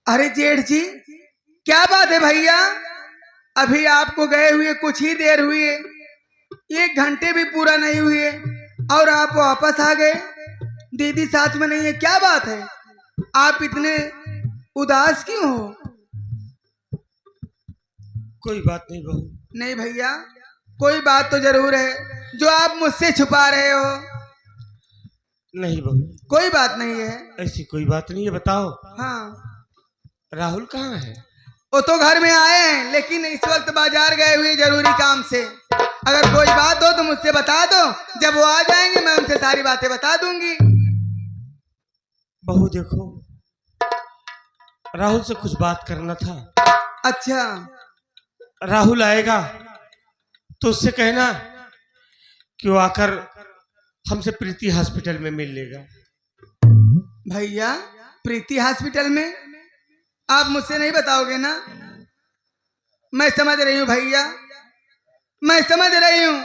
अरे जेठ जी, क्या बात है भैया। अभी आपको गए हुए कुछ ही देर हुई है, 1 घंटे भी पूरा नहीं हुए और आप वापस आ गए। दीदी साथ में नहीं है, क्या बात है? आप इतने उदास क्यों हो? कोई बात नहीं बहू। नहीं भैया, कोई बात तो जरूर है जो आप मुझसे छुपा रहे हो। नहीं बहू, कोई बात नहीं है। ऐसी कोई बात नहीं है, बताओ। हाँ, राहुल कहाँ है? वो तो घर में आए हैं, लेकिन इस वक्त बाजार गए हुए जरूरी काम से। अगर कोई बात हो तो मुझसे बता दो, जब वो आ जाएंगे मैं उनसे सारी बातें बता दूंगी। बहू देखो, राहुल से कुछ बात करना था। अच्छा, राहुल आएगा तो उससे कहना कि वो आकर हमसे प्रीति हॉस्पिटल में मिल लेगा। भैया प्रीति हॉस्पिटल में आप मुझसे नहीं बताओगे ना? मैं समझ रही हूँ भैया, मैं समझ रही हूँ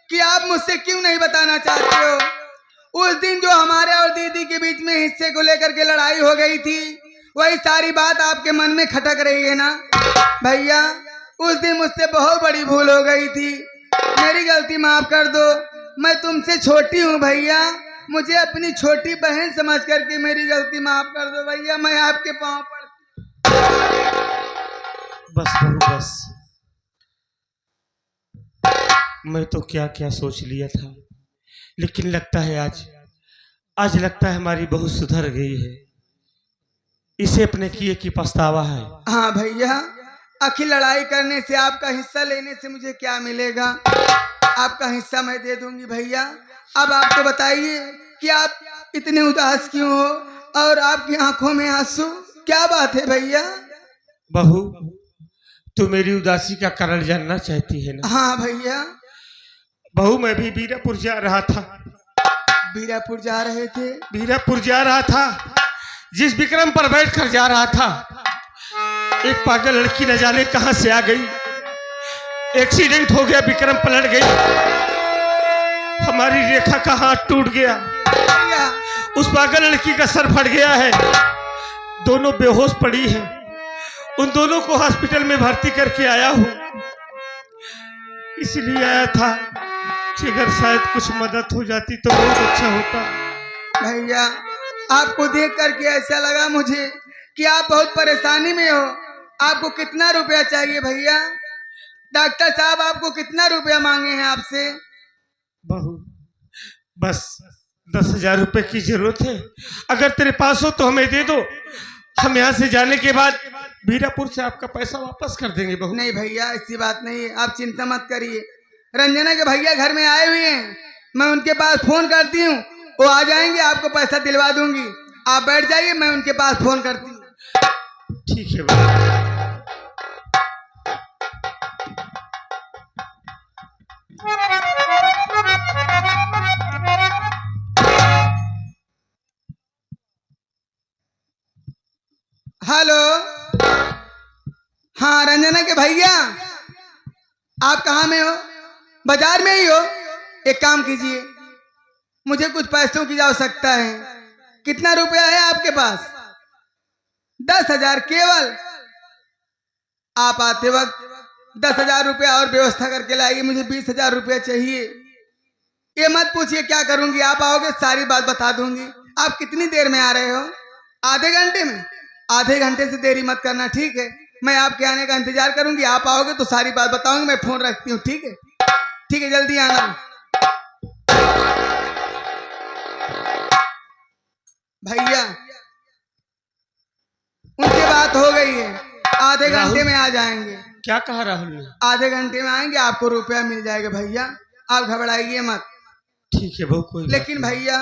कि आप मुझसे क्यों नहीं बताना चाहते हो। उस दिन जो हमारे और दीदी के बीच में हिस्से को लेकर के लड़ाई हो गई थी, वही सारी बात आपके मन में खटक रही है ना? भैया उस दिन मुझसे बहुत बड़ी भूल हो गई थी, मेरी गलती माफ कर दो। मैं तुमसे छोटी हूँ भैया, मुझे अपनी छोटी बहन समझ करके मेरी गलती माफ कर दो भैया, मैं आपके पाँव पड़। बस बहू बस, मैं तो क्या क्या सोच लिया था, लेकिन लगता है आज लगता है हमारी बहू सुधर गई है। इसे अपने किए की पछतावा है। हाँ भैया, आखिर लड़ाई करने से, आपका हिस्सा लेने से मुझे क्या मिलेगा? आपका हिस्सा मैं दे दूंगी भैया। अब आप तो बताइए कि आप इतने उदास क्यों हो और आपकी आंखों में आंसू, क्या बात है भैया? बहू, तू मेरी उदासी का कारण जानना चाहती है ना? हाँ भैया। बहू, मैं भी बीरापुर जा रहा था। बीरापुर जा रहे थे? बीरापुर जा रहा था, जिस विक्रम पर बैठकर जा रहा था, एक पागल लड़की न जाने कहां से आ गई। एक्सीडेंट हो गया, विक्रम पलट गई, हमारी रेखा का हाथ टूट गया, उस पागल लड़की का सर फट गया है, दोनों बेहोश पड़ी हैं। उन दोनों को हॉस्पिटल में भर्ती करके आया हूं। इसलिए आया था कि अगर शायद कुछ मदद हो जाती तो बहुत अच्छा होता। भैया आपको देख करके ऐसा लगा मुझे कि आप बहुत परेशानी में हो। आपको कितना रुपया चाहिए भैया? डॉक्टर साहब आपको कितना रुपया मांगे हैं आपसे? बहू, बस 10,000 रुपए की जरूरत है, अगर तेरे पास हो तो हमें दे दो। हम यहाँ से जाने के बाद बीरापुर से आपका पैसा वापस कर देंगे बहू। नहीं भैया, ऐसी बात नहीं है, आप चिंता मत करिए। रंजना के भैया घर में आए हुए हैं, मैं उनके पास फोन करती हूँ, वो आ जाएंगे, आपको पैसा दिलवा दूंगी। आप बैठ जाइए, मैं उनके पास फोन करती हूँ। ठीक है बहू। हेलो, हाँ रंजना के भैया, आप कहाँ में हो? बाजार में ही हो? एक काम कीजिए, मुझे कुछ पैसों की आवश्यकता है। कितना रुपया है आपके पास? 10,000 केवल। आप आते वक्त 10,000 रुपया और व्यवस्था करके लाइए, मुझे 20,000 रुपया चाहिए। ये मत पूछिए क्या करूंगी, आप आओगे सारी बात बता दूंगी। आप कितनी देर में आ रहे हो? आधे घंटे में? आधे घंटे से देरी मत करना, ठीक है? मैं आपके आने का इंतजार करूंगी, आप आओगे तो सारी बात बताऊंगी। मैं फोन रखती हूँ, ठीक है? ठीक है, जल्दी आना भैया। उनसे बात हो गई है, आधे घंटे में आ जाएंगे। क्या कहा राहुल ने? आधे घंटे में आएंगे, आपको रुपया मिल जाएगा भैया, आप घबराइए मत। ठीक है बहू, कोई लेकिन भैया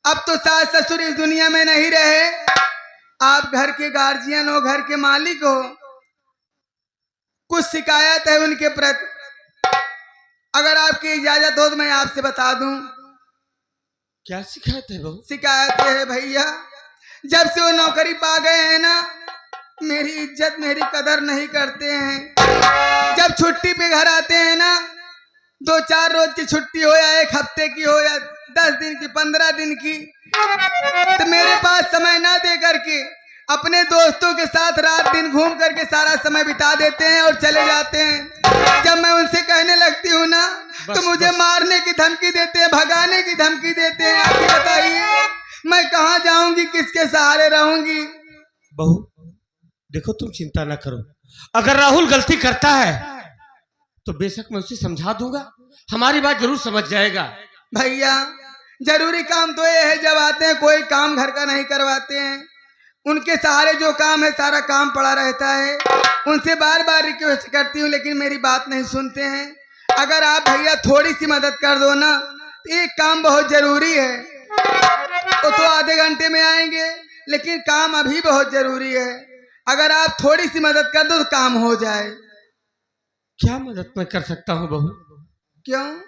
अब तो सास ससुर इस दुनिया में नहीं रहे, आप घर के गार्जियन हो, घर के मालिक हो। कुछ शिकायत है उनके प्रति, अगर आपकी इजाजत हो तो मैं आपसे बता दूं। क्या शिकायत है बहू? शिकायत ये है भैया, जब से वो नौकरी पा गए हैं ना, मेरी इज्जत मेरी कदर नहीं करते हैं। जब छुट्टी पे घर आते हैं ना, 2-4 रोज की छुट्टी हो या 1 हफ्ते की हो या 10 दिन की, 15 दिन की, तो मेरे पास समय ना दे करके अपने दोस्तों के साथ रात दिन घूम करके सारा समय बिता देते हैं और चले जाते हैं। जब मैं उनसे कहने लगती हूँ ना तो मुझे बस। मारने की धमकी देते हैं, भगाने की धमकी देते हैं। आप ही बताइए मैं कहाँ जाऊंगी, किसके सहारे रहूंगी? बहू देखो, तुम चिंता ना करो। अगर राहुल गलती करता है तो बेशक मैं उसे समझा दूंगा, हमारी बात जरूर समझ जाएगा। भैया जरूरी काम तो ये है, जब आते हैं कोई काम घर का नहीं करवाते हैं। उनके सहारे जो काम है सारा काम पड़ा रहता है। उनसे बार बार रिक्वेस्ट करती हूँ लेकिन मेरी बात नहीं सुनते हैं। अगर आप भैया थोड़ी सी मदद कर दो ना तो एक काम बहुत जरूरी है। वो तो आधे घंटे में आएंगे लेकिन काम अभी बहुत जरूरी है। अगर आप थोड़ी सी मदद कर दो तो काम हो जाए। क्या मदद मैं कर सकता हूँ बहू? क्यों?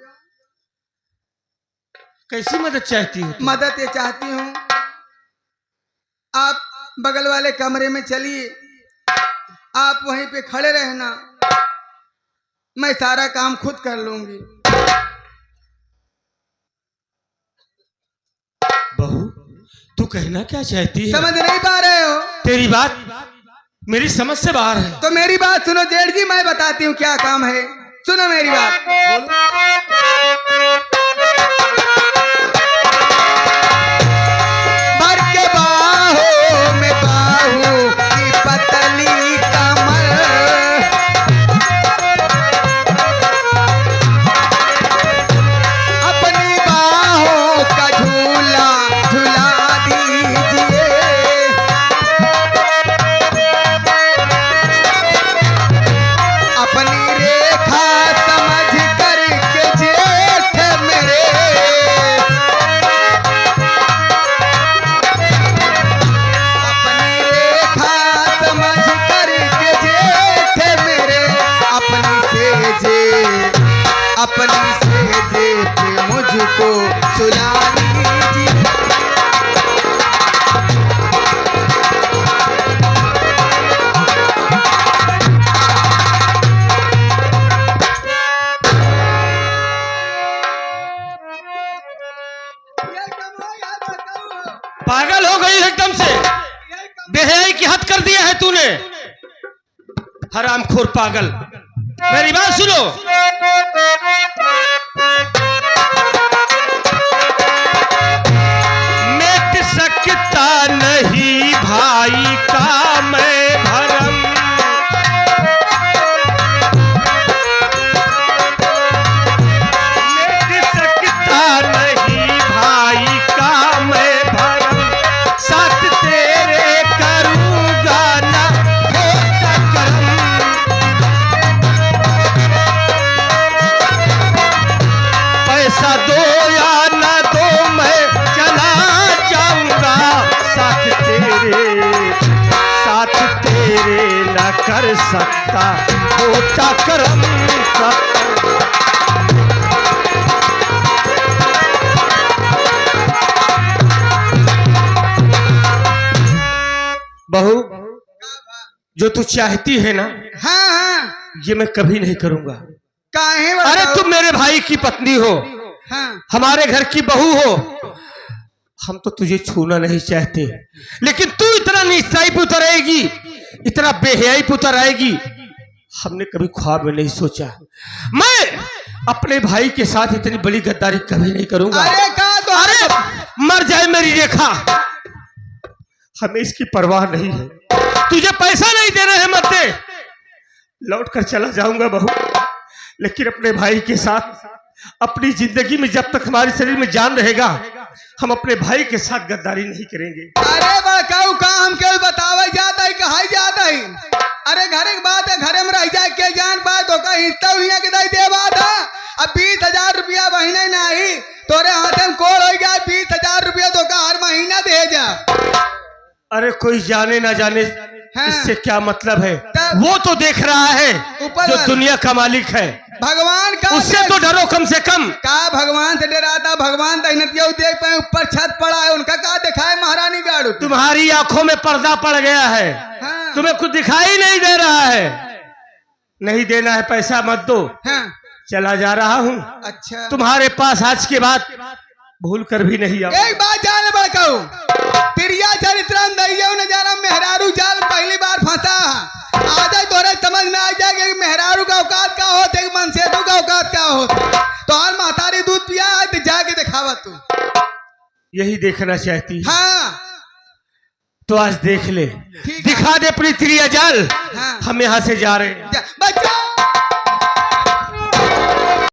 कैसी मदद चाहती हो तुम? मदद ये चाहती हूँ, आप बगल वाले कमरे में चलिए, आप वहीं पे खड़े रहना, मैं सारा काम खुद कर लूंगी। बहू तू कहना क्या चाहती है? समझ नहीं पा रहे हो? तेरी बात मेरी समझ से बाहर है। तो मेरी बात सुनो जेठ जी, मैं बताती हूँ क्या काम है। सुनो मेरी बात। भर के बाहों में बाहू की पतली कमर, अपनी बाहों का झूला झूला दीजिए। अपनी रेखा समझ करके जेठ मेरे, अपनी रेखा समझ करके जेठ मेरे, अपनी सेजे पे मुझको सुला लीजिए। पागल हो गई एकदम से, बेहयाई की हद कर दिया है तूने। हरामखोर पागल, मेरी बात सुनो। मिट सकता नहीं भाई का मैं भरम, मिट सकता नहीं भाई का मैं भरम, साथ तेरे करूंगा ना खोटा करम। पैसा दो या ना दो मैं चला जाऊंगा, साथ तेरे न कर सकता खोटा करम। बहू जो तू चाहती है ना हाँ हाँ, ये मैं कभी नहीं करूंगा। काहे अरे बताओ? तुम मेरे भाई की पत्नी हो, हाँ हमारे घर की बहू हो, हम तो तुझे छूना नहीं चाहते, लेकिन तू इतना निस्ताई पे उतर आएगी, इतना बेहयाई पे उतर आएगी, हमने कभी ख्वाब में नहीं सोचा। मैं अपने भाई के साथ इतनी बड़ी गद्दारी कभी नहीं करूंगा। अरे कहा तो अरे मर जाए मेरी रेखा, हमें इसकी परवाह नहीं है। तुझे पैसा नहीं देना है मत दे, लौट कर चला जाऊंगा बहू, लेकिन अपने भाई के साथ अपनी जिंदगी में जब तक हमारे शरीर में जान रहेगा हम अपने भाई के साथ गद्दारी नहीं करेंगे। अरे बड़काऊ का हम क्यों बतावे जाता है, कहा जाता है? अरे घर की बात है, घरे में रह जाए के जान बात हो का हिस्सा हुई के दाई दे बात है। अब 20,000 रुपया महीने नहीं तोरे हाथ में कोड़ हो गया, 20,000 रुपया तो का हर महीना दे जा। अरे कोई जाने ना जाने हाँ। इससे क्या मतलब है, तब- वो तो देख रहा है ऊपर जो वाला। दुनिया का मालिक है, भगवान का उससे तो डरो कम से कम। का भगवान से डराता? भगवान तहनतिया देख पाए ऊपर छत पड़ा है, उनका का दिखाए महारानी गाड़ू? तुम्हारी आंखों में पर्दा पड़ गया है, हाँ। तुम्हें कुछ दिखाई नहीं दे रहा है। नहीं देना है पैसा मत दो, हाँ। चला जा रहा हूँ। अच्छा तुम्हारे पास आज के बाद भूल कर भी नहीं आओ। एक बात जान बड़काऊ, तिरिया चरित्रम दैया न जाना मेहरारू जाल पहली बार फंसा। आज तोरे समझ में आ जाएगा कि मेहरारू का औकात क्या होता है, मनसेदू का औकात क्या होता है। तो और महतारी दूध पिया है तो जाके दिखावा तू। यही देखना चाहती है हाँ तो आज देख ले, ठीक है। दिखा दे अपनी त्रिया जाल। हाँ। हम यहाँ से जा रहे हैं। बच्चा